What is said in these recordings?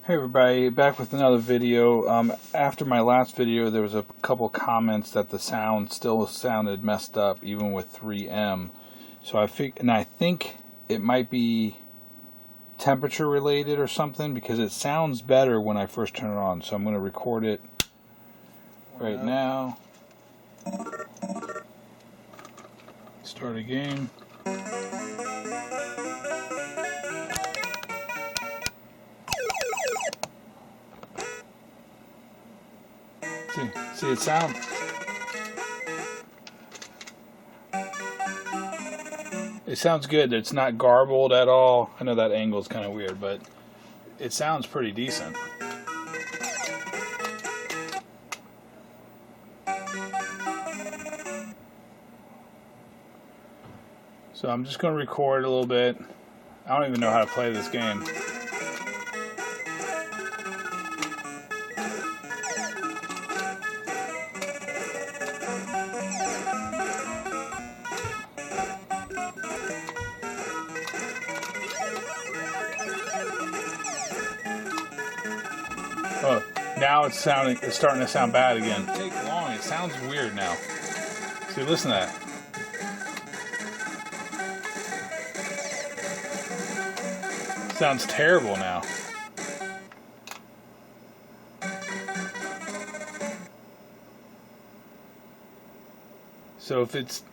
Hey everybody, back with another video. After my last video, there was a couple comments that the sound still sounded messed up, even with 3M. So I think it might be temperature related or something, because it sounds better when I first turn it on. So I'm going to record it right now. Start a game. See, it sounds. It sounds good. It's not garbled at all. I know that angle is kind of weird, but it sounds pretty decent. So I'm just going to record a little bit. I don't even know how to play this game. Oh, now it's starting to sound bad again. Take long. It sounds weird now. See, listen to that. Sounds terrible now. So if it's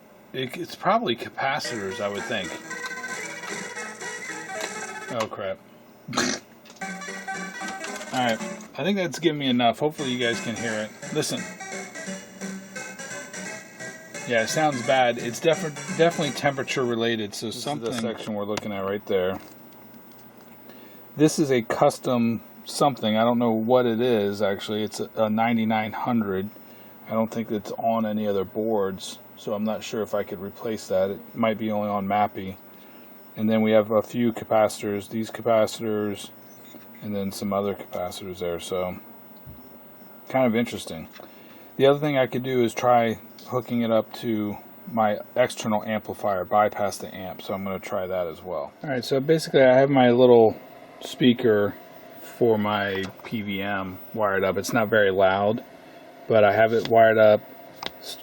probably capacitors, I would think. Oh crap. Alright, I think that's giving me enough. Hopefully you guys can hear it. Listen. Yeah, it sounds bad. It's definitely temperature related. So something. This is the section we're looking at right there. This is a custom something. I don't know what it is actually. It's a 9900. I don't think it's on any other boards, so I'm not sure if I could replace that. It might be only on Mappy. And then we have a few capacitors, these capacitors, and then some other capacitors there, so kind of interesting. The other thing I could do is try hooking it up to my external amplifier, bypass the amp, so I'm going to try that as well. Alright, so basically I have my little speaker for my PVM wired up. It's not very loud, but I have it wired up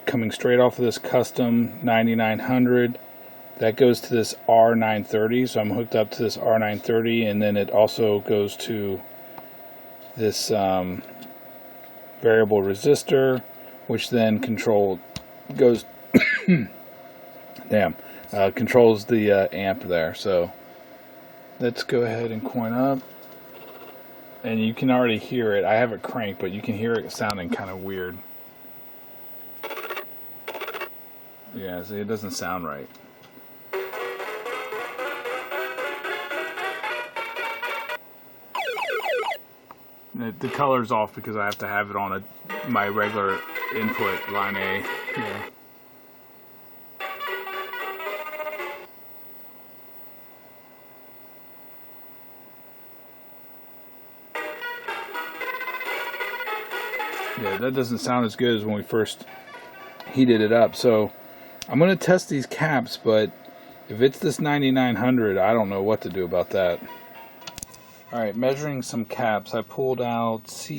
coming straight off of this custom 9900. That goes to this R930, so I'm hooked up to this R930, and then it also goes to this variable resistor, which then controls the amp there. So let's go ahead and coin up, and you can already hear it. I have it cranked, but you can hear it sounding kind of weird. Yeah, see, it doesn't sound right. The color's off because I have to have it on my regular input line A. Yeah. Yeah, that doesn't sound as good as when we first heated it up. So I'm going to test these caps, but if it's this 9900, I don't know what to do about that. Alright, measuring some caps. I pulled out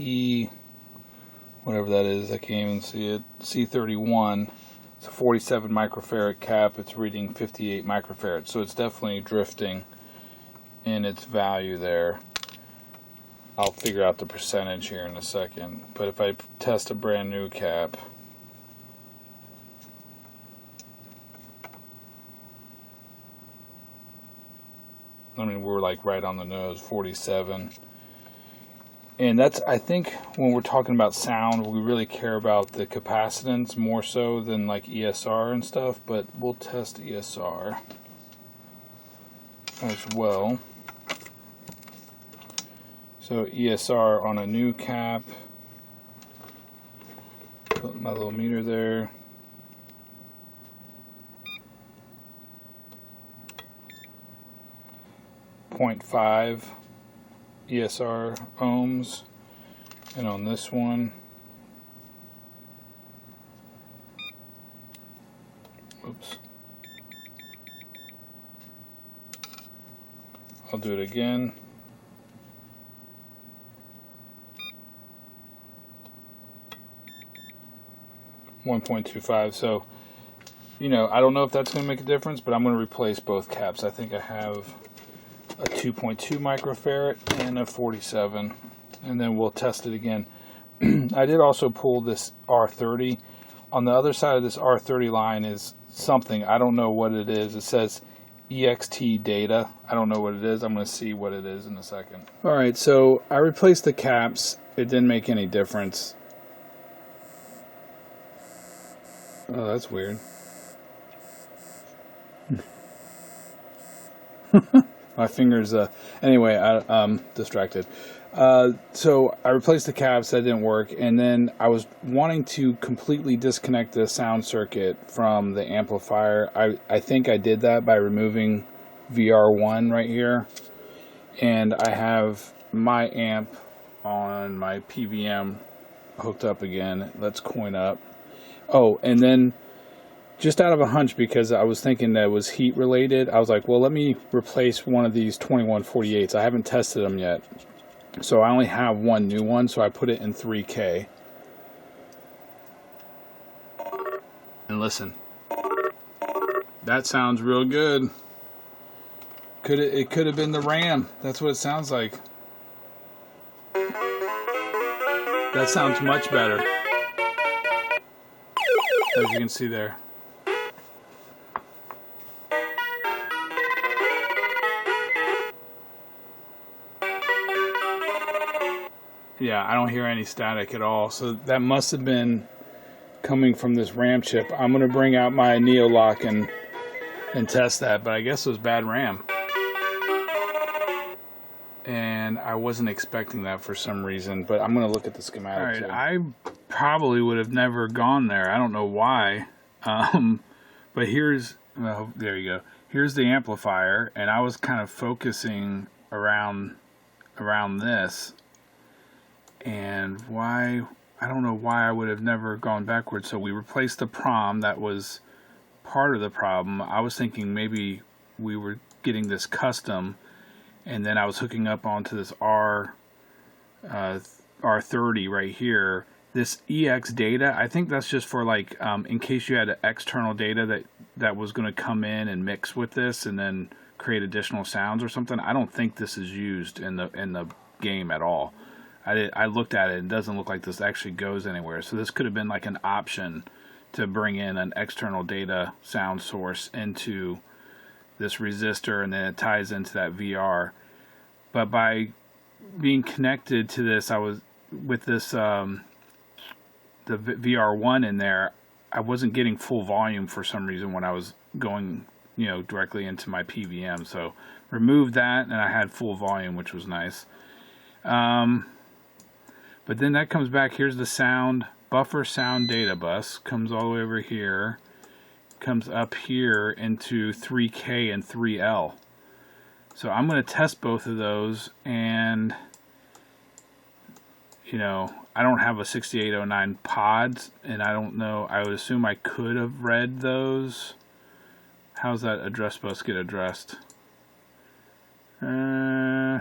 whatever that is, I can't even see it, C31. It's a 47 microfarad cap. It's reading 58 microfarads, so it's definitely drifting in its value there. I'll figure out the percentage here in a second. But if I test a brand new cap, I mean, we're like right on the nose, 47. And that's, I think, when we're talking about sound, we really care about the capacitance more so than like ESR and stuff, but we'll test ESR as well. So ESR on a new cap, put my little meter there. .5 ESR ohms, and on this one, oops, I'll do it again. 1.25. So, you know, I don't know if that's going to make a difference, but I'm going to replace both caps. I think I have a 2.2 microfarad and a 47, and then we'll test it again. I did also pull this R30. On the other side of this R30 line is something. I don't know what it is. It says EXT data. I don't know what it is. I'm going to see what it is in a second. Alright, so I replaced the caps. It didn't make any difference. Oh, that's weird. My fingers, anyway, I'm distracted. So I replaced the caps, that didn't work, and then I was wanting to completely disconnect the sound circuit from the amplifier. I think I did that by removing VR1 right here, and I have my amp on my PVM hooked up again. Let's coin up. Oh, and then just out of a hunch, because I was thinking that it was heat related, I was like, well, let me replace one of these 2148s. I haven't tested them yet. So I only have one new one, so I put it in 3K. And listen. That sounds real good. It could have been the RAM. That's what it sounds like. That sounds much better. As you can see there. Yeah, I don't hear any static at all. So that must have been coming from this RAM chip. I'm going to bring out my Neolock and test that, but I guess it was bad RAM. And I wasn't expecting that for some reason, but I'm going to look at the schematic. All right, I probably would have never gone there. I don't know why. But here's, well, there you go. Here's the amplifier, and I was kind of focusing around this. And why, I don't know why I would have never gone backwards. So we replaced the prom. That was part of the problem. I was thinking maybe we were getting this custom, and then I was hooking up onto this R30 right here. This EX data, I think that's just for like in case you had external data that was going to come in and mix with this and then create additional sounds or something. I don't think this is used in the game at all. I looked at it, and it doesn't look like this actually goes anywhere. So this could have been like an option to bring in an external data sound source into this resistor, and then it ties into that VR. But by being connected to this, I was with this the VR1 in there, I wasn't getting full volume for some reason when I was going, you know, directly into my PVM. So removed that, and I had full volume, which was nice. But then that comes back. Here's the sound buffer sound data bus. Comes all the way over here. Comes up here into 3K and 3L. So I'm going to test both of those. And, you know, I don't have a 6809 pods. And I don't know. I would assume I could have read those. How's that address bus get addressed? I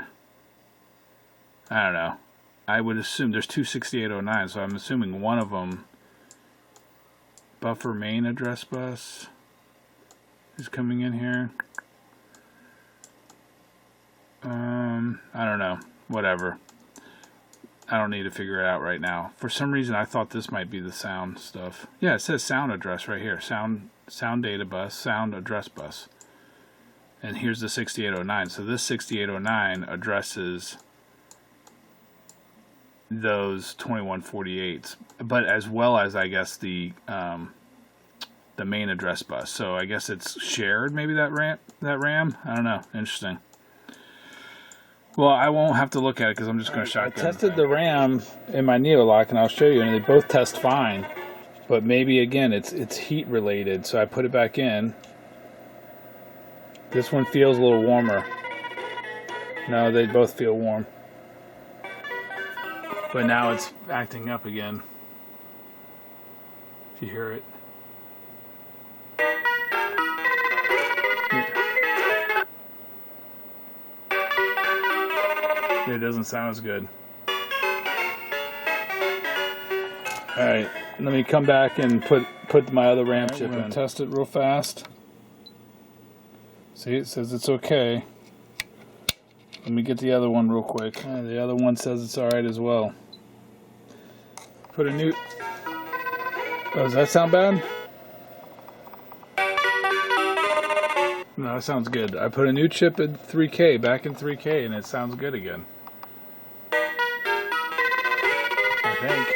don't know. I would assume there's two 6809, so I'm assuming one of them, buffer main address bus, is coming in here. I don't know. Whatever. I don't need to figure it out right now. For some reason, I thought this might be the sound stuff. Yeah, it says sound address right here. Sound data bus, sound address bus. And here's the 6809. So this 6809 addresses those 2148s, but as well as, I guess, the main address bus. So I guess it's shared, maybe that RAM. I don't know. Interesting. Well, I won't have to look at it because I'm just going to shotgun. I tested the RAM in my Neolock, and I'll show you, and they both test fine. But maybe again, it's heat related. So I put it back in. This one feels a little warmer. No, they both feel warm. But now it's acting up again. If you hear it. It doesn't sound as good. Alright, Let me come back and put my other RAM chip in. Test it real fast. See, it says it's okay. Let me get the other one real quick. The other one says it's alright as well. Put a new... Oh, does that sound bad? No, that sounds good. I put a new chip in 3K, back in 3K, and it sounds good again. I think.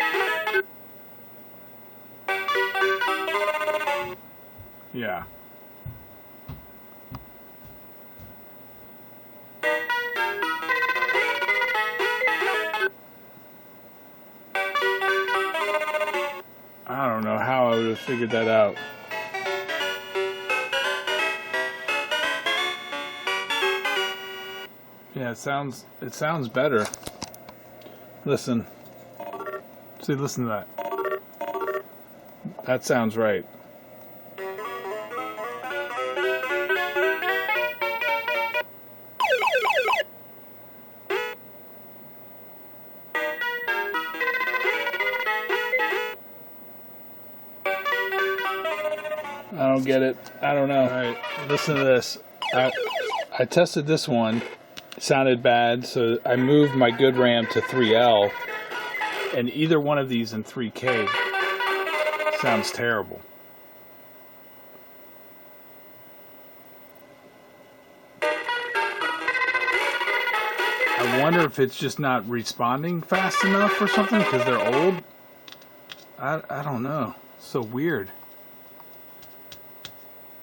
Yeah. I don't know how I would have figured that out. Yeah, it sounds better. Listen. See, listen to that. That sounds right. I don't get it. I don't know. All right, listen to this. I tested this one. It sounded bad, so I moved my good RAM to 3L, and either one of these in 3K sounds terrible. I wonder if it's just not responding fast enough or something because they're old. I don't know. It's so weird.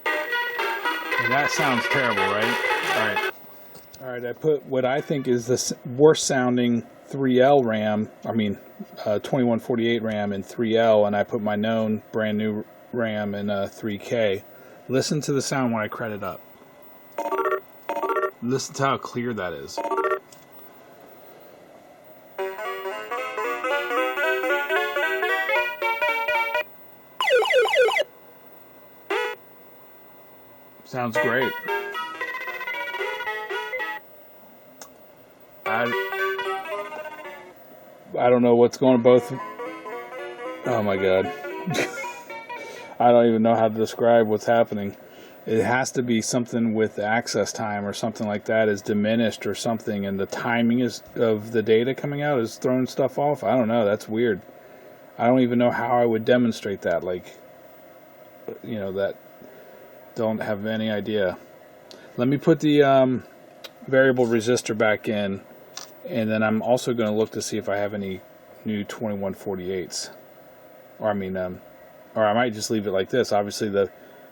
And that sounds terrible, right? All right, I put what I think is the worst sounding 3L RAM, 2148 RAM in 3L, and I put my known brand new RAM in 3K. Listen to the sound when I crank it up. Listen to how clear that is. Sounds great. I don't know what's going on both. Oh my god. I don't even know how to describe what's happening. It has to be something with access time or something like that is diminished or something, and the timing of the data coming out is throwing stuff off. I don't know. That's weird. I don't even know how I would demonstrate that. That don't have any idea. Let me put the variable resistor back in, and then I'm also going to look to see if I have any new 2148s. Or I might just leave it like this. Obviously the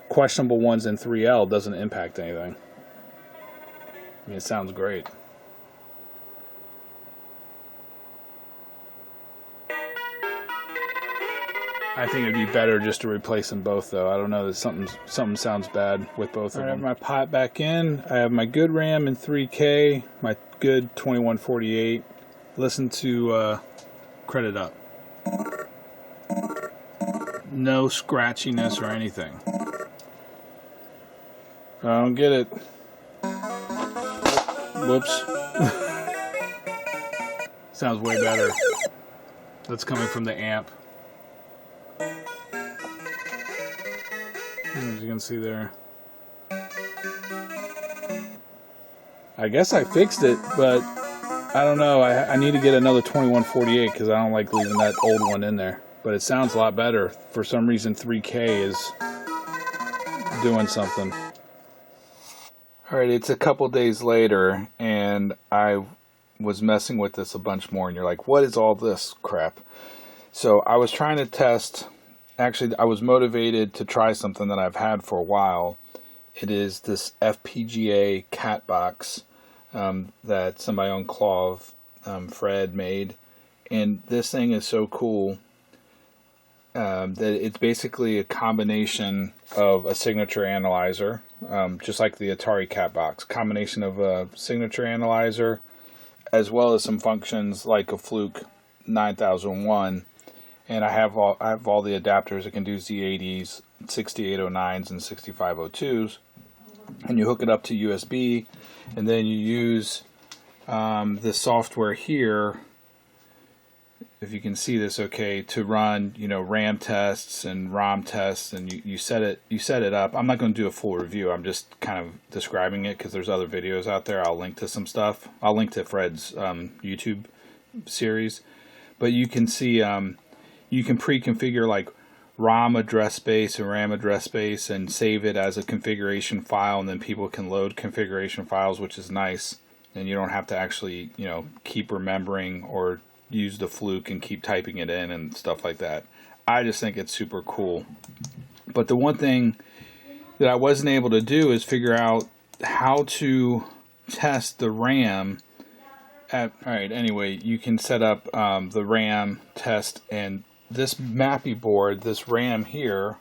questionable ones in 3L doesn't impact anything. It sounds great. I think it'd be better just to replace them both, though. I don't know, that something sounds bad with both of them. I have my pot back in. I have my good RAM in 3K, my good 2148. Listen to crank it up. No scratchiness or anything. I don't get it. Whoops. Sounds way better. That's coming from the amp. As you can see there. I guess I fixed it, but I don't know. I need to get another 2148 because I don't like leaving that old one in there. But it sounds a lot better. For some reason 3K is doing something. Alright, it's a couple days later, and I was messing with this a bunch more, and you're like, what is all this crap? So I was trying to test. Actually, I was motivated to try something that I've had for a while. It is this FPGA CAT Box that somebody on Clove, Fred, made. And this thing is so cool that it's basically a combination of a signature analyzer, just like the Atari CAT Box. Combination of a signature analyzer as well as some functions like a Fluke 9001. And I have all the adapters. It can do Z80s, 6809s, and 6502s. And you hook it up to USB, and then you use this software here. if you can see this okay, to run, you know, RAM tests and ROM tests, and you set it up. I'm not going to do a full review. I'm just kind of describing it because there's other videos out there. I'll link to some stuff. I'll link to Fred's YouTube series, but you can see you can pre-configure like ROM address space and RAM address space and save it as a configuration file, and then people can load configuration files, which is nice, and you don't have to actually, you know, keep remembering or use the fluke and keep typing it in and stuff like that. I just think it's super cool. But the one thing that I wasn't able to do is figure out how to test the RAM alright, anyway, you can set up the RAM test, and this Mappy board, this RAM here,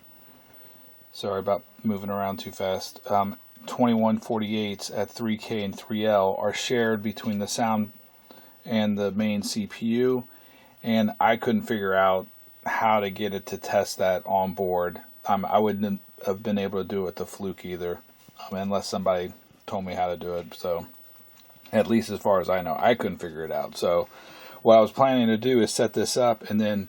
sorry about moving around too fast, 2148s at 3K and 3L are shared between the sound and the main CPU, and I couldn't figure out how to get it to test that on board. I wouldn't have been able to do it with the fluke either, unless somebody told me how to do it. So at least as far as I know, I couldn't figure it out. So what I was planning to do is set this up and then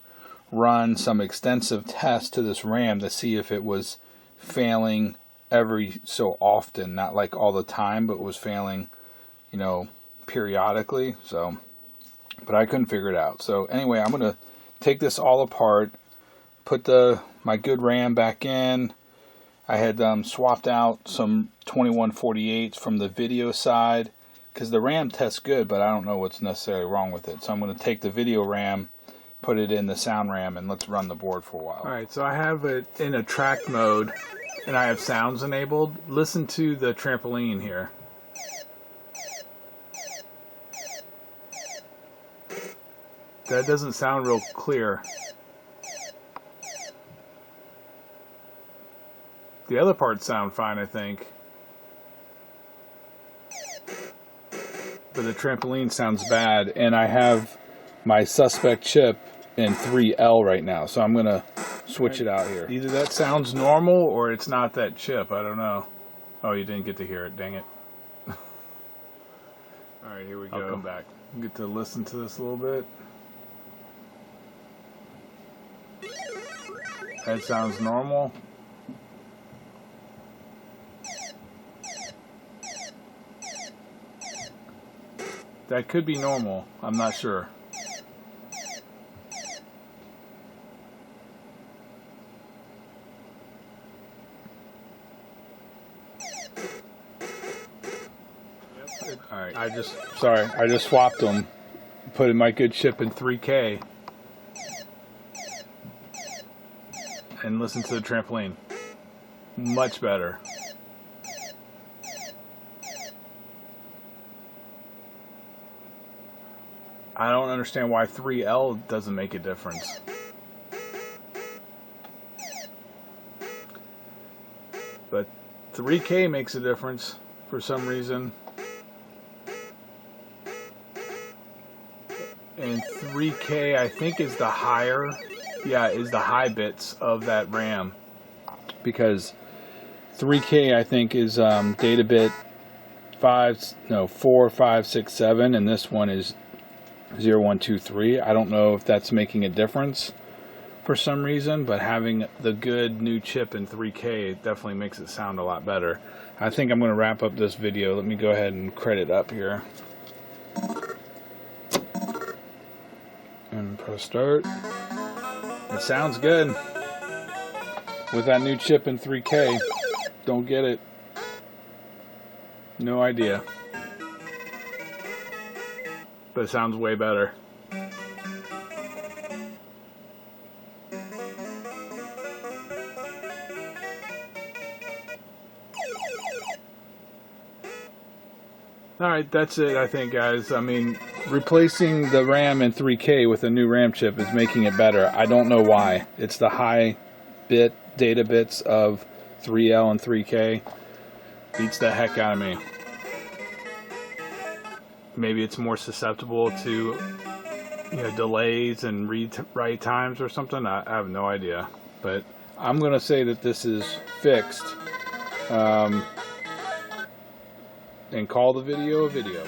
run some extensive tests to this RAM to see if it was failing every so often, not like all the time, but was failing, you know, periodically. So, but I couldn't figure it out. So anyway, I'm gonna take this all apart, put my good RAM back in. I had swapped out some 2148s from the video side because the RAM tests good, but I don't know what's necessarily wrong with it. So I'm going to take the video RAM, put it in the sound RAM, and let's run the board for a while. Alright, so I have it in a track mode and I have sounds enabled. Listen to the trampoline here. That doesn't sound real clear. The other parts sound fine, I think. But the trampoline sounds bad, and I have my suspect chip in 3L right now, so I'm going to switch it out here. Either that sounds normal or it's not that chip. I don't know. Oh, you didn't get to hear it. Dang it. Alright, here we go. I'll come back. Get to listen to this a little bit. That sounds normal. That could be normal. I'm not sure. Alright, I just swapped them. Put in my good chip in 3K. And listen to the trampoline. Much better. I don't understand why 3L doesn't make a difference. But 3K makes a difference for some reason. And 3K I think is the higher, is the high bits of that RAM. Because 3K I think is data bit 4, 5, 6, 7, and this one is 0, 1, 2, 3. I don't know if that's making a difference for some reason, but having the good new chip in 3K, it definitely makes it sound a lot better. I think I'm going to wrap up this video. Let me go ahead and credit up here. And press start. It sounds good with that new chip in 3K. Don't get it. No idea. But it sounds way better. Alright, that's it, I think, guys. I mean, replacing the RAM in 3K with a new RAM chip is making it better. I don't know why. It's the high bit data bits of 3L and 3K. Beats the heck out of me. Maybe it's more susceptible to, delays and write times or something. I have no idea. But I'm going to say that this is fixed. And call the video a video.